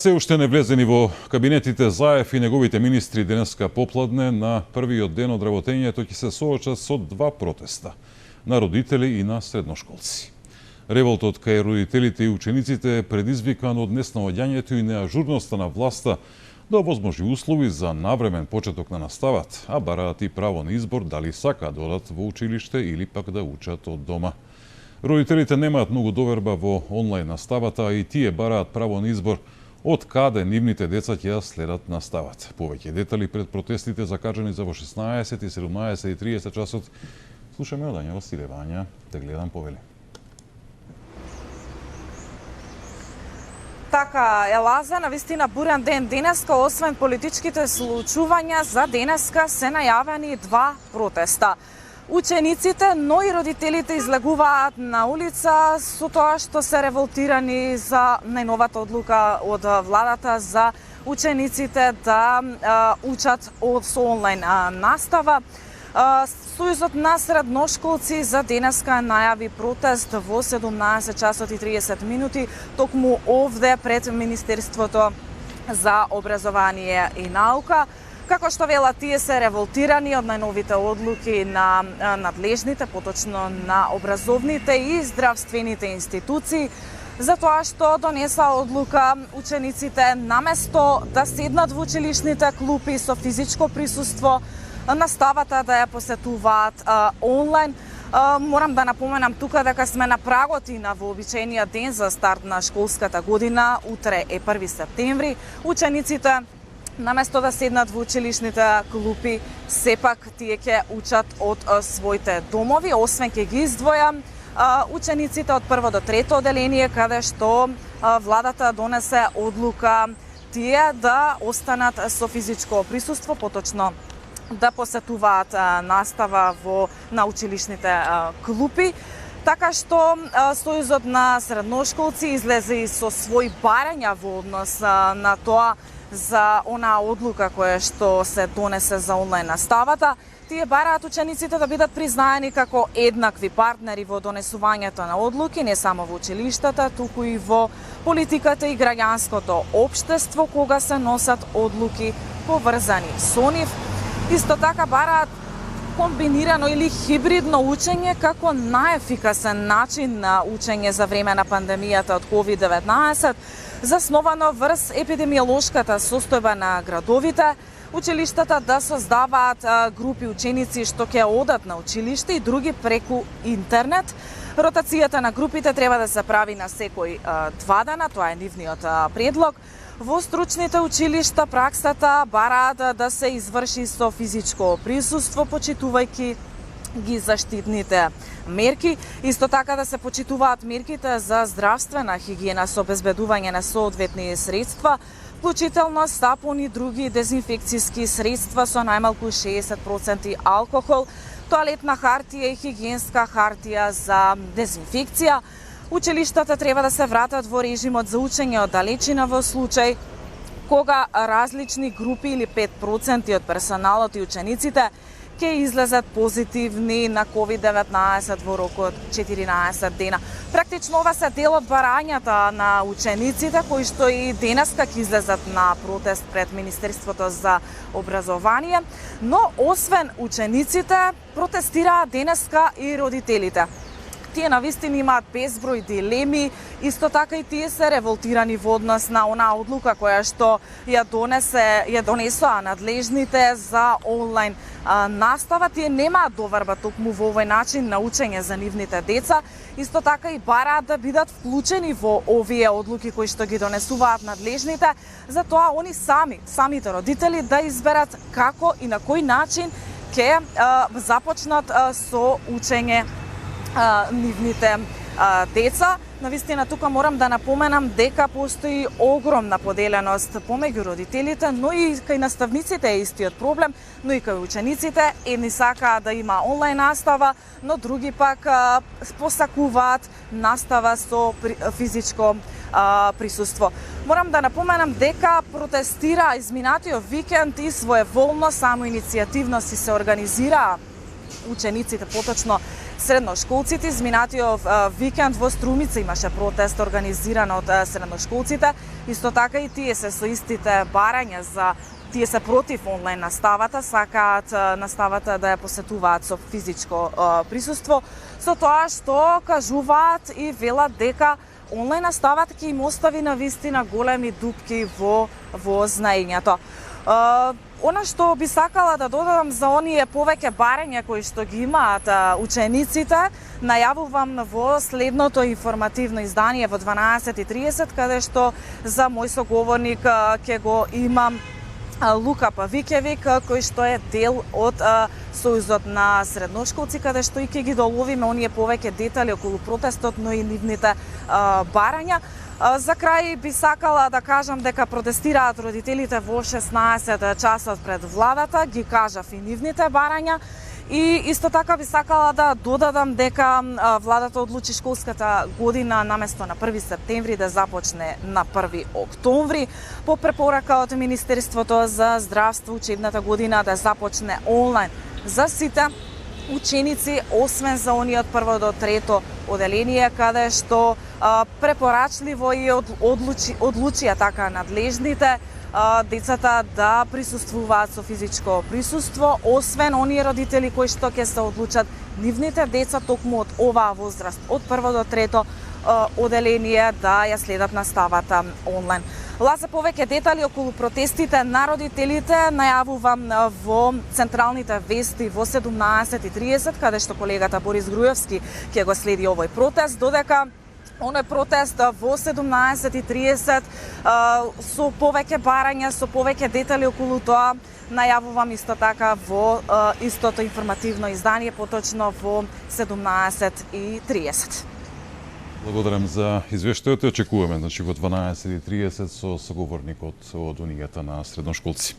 Се уште не влезени во кабинетите Заев и неговите министри денеска попладне на првиот ден од работењето ќе се соочат со два протеста на родители и на средношколци. Револтот кај родителите и учениците е предизвикан од неснаоѓањето и неажурноста на власта да овозможи услови за навремен почеток на настават, а бараат и право на избор дали сакаат да одат во училиште или пак да учат од дома. Родителите немаат многу доверба во онлайн наставата, а и тие бараат право на избор од каде нивните деца ќе ја следат настават. Повеќе детали пред протестите закажани за во 16 и 17 и 30 часот. Слушаме од Ања Василева. Ања, те гледам повели. Така, Елаза, навистина бурен ден денеска, освен политичките случувања, за денеска се најавени два протеста. Учениците, но и родителите излегуваат на улица со тоа што се револтирани за најновата одлука од владата за учениците да учат со онлайн настава. Сојузот на средношколци за денеска најави протест во 17 часот и 30 минути токму овде пред Министерството за образование и наука. Како што велат, тие се револтирани од најновите одлуки на надлежните, поточно на образовните и здравствените институции, за тоа што донеса одлука учениците наместо да седнат во училишните клупи со физичко присуство, наставата да ја посетуваат онлайн. Морам да напоменам тука дека сме на прагот и на вообичаениот ден за старт на школската година. Утре е 1 септември. Учениците наместо да седнат во училишните клупи, сепак тие ќе учат од своите домови, освен ќе ги издвојам учениците од 1 до 3 оделение, каде што владата донесе одлука тие да останат со физичко присуство, поточно да посетуваат настава на училишните клупи. Така што Сојузот на средношколци излезе и со свој барања во однос на тоа за онаа одлука која што се донесе за онлайн наставата. Тие бараат учениците да бидат признаени како еднакви партнери во донесувањето на одлуки, не само во училиштата, туку и во политиката и граѓанското општество, кога се носат одлуки поврзани со нив. Исто така бараат комбинирано или хибридно учење како најефикасен начин на учење за време на пандемијата од COVID-19, засновано врз епидемиолошката состојба на градовите, училиштата да создаваат групи ученици што ќе одат на училиште и други преку интернет. Ротацијата на групите треба да се прави на секој 2 дена, тоа е нивниот предлог. Во стручните училишта праксата бараат да се изврши со физичко присуство, почитувајќи ги заштитните мерки. Исто така да се почитуваат мерките за здравствена хигиена со обезбедување на соодветни средства, вклучително сапуни и други дезинфекцијски средства со најмалку 60% алкохол, тоалетна хартија и хигиенска хартија за дезинфекција. Училиштата треба да се вратат во режимот за учење од далечина во случај кога различни групи или 5% од персоналот и учениците ќе излезат позитивни на COVID-19 во рок од 14 дена. Практично ова се дел од барањата на учениците кои што и денеска ќе излезат на протест пред Министерството за образование, но освен учениците протестираат денеска и родителите. Тие навистина имаат безброј дилеми, исто така и тие се револтирани во однос на онаа одлука која што ја донесоа надлежните за онлайн настава. Тие немаат доверба токму во овој начин на учење за нивните деца. Исто така и бараат да бидат вклучени во овие одлуки кои што ги донесуваат надлежните, затоа они самите родители да изберат како и на кој начин ќе започнат со учење нивните деца. Навистина тука морам да напоменам дека постои огромна поделеност помеѓу родителите, но и кај наставниците е истиот проблем, но и кај учениците. Едни сакаат да има онлайн настава, но други пак посакуваат настава со физичко присуство. Морам да напоменам дека протестира изминатиот викенд и своеволно, самоиницијативно си се организираа учениците, поточно средношколците. Изминатиот викенд во Струмица имаше протест организиран од средношколците. Исто така и тие се со истите барања за тие се против онлайн наставата, сакаат наставата да ја посетуваат со физичко присуство, со тоа што кажуваат и велат дека онлайн наставата ќе им остави на вистина големи дупки во знаењето. Она што би сакала да додадам за оние повеќе барања кои што ги имаат учениците, најавувам во следното информативно издание во 12:30, каде што за мој соговорник ќе го имам Лука Павикевик, кој што е дел од Сојузот на средношколци, каде што и ќе ги доловиме оние повеќе детали околу протестот, но и нивните барања. За крај би сакала да кажам дека протестираат родителите во 16 часот пред владата, ги кажав и нивните барања. И исто така би сакала да додадам дека владата одлучи школската година наместо на 1 септември да започне на 1 октомври. По препорака од Министерството за здравство учебната година да започне онлайн за сите ученици, освен за оние од 1 до 3 оделение, каде што препорачливо и одлучија така надлежните децата да присуствуваат со физичко присуство, освен оние родители кои што ќе се одлучат нивните деца токму од оваа возраст, од 1 до 3 оделение, да ја следат наставата онлайн. За повеќе детали околу протестите на родителите најавувам во централните вести во 17:30, каде што колегата Борис Груевски ќе го следи овој протест, додека оној протест во 17:30 со повеќе барања, со повеќе детали околу тоа најавувам исто така во истото информативно издание, поточно во 17:30. Благодарам за извештајот. Очекуваме во 12:30 со соговорникот од унијата на средношколци.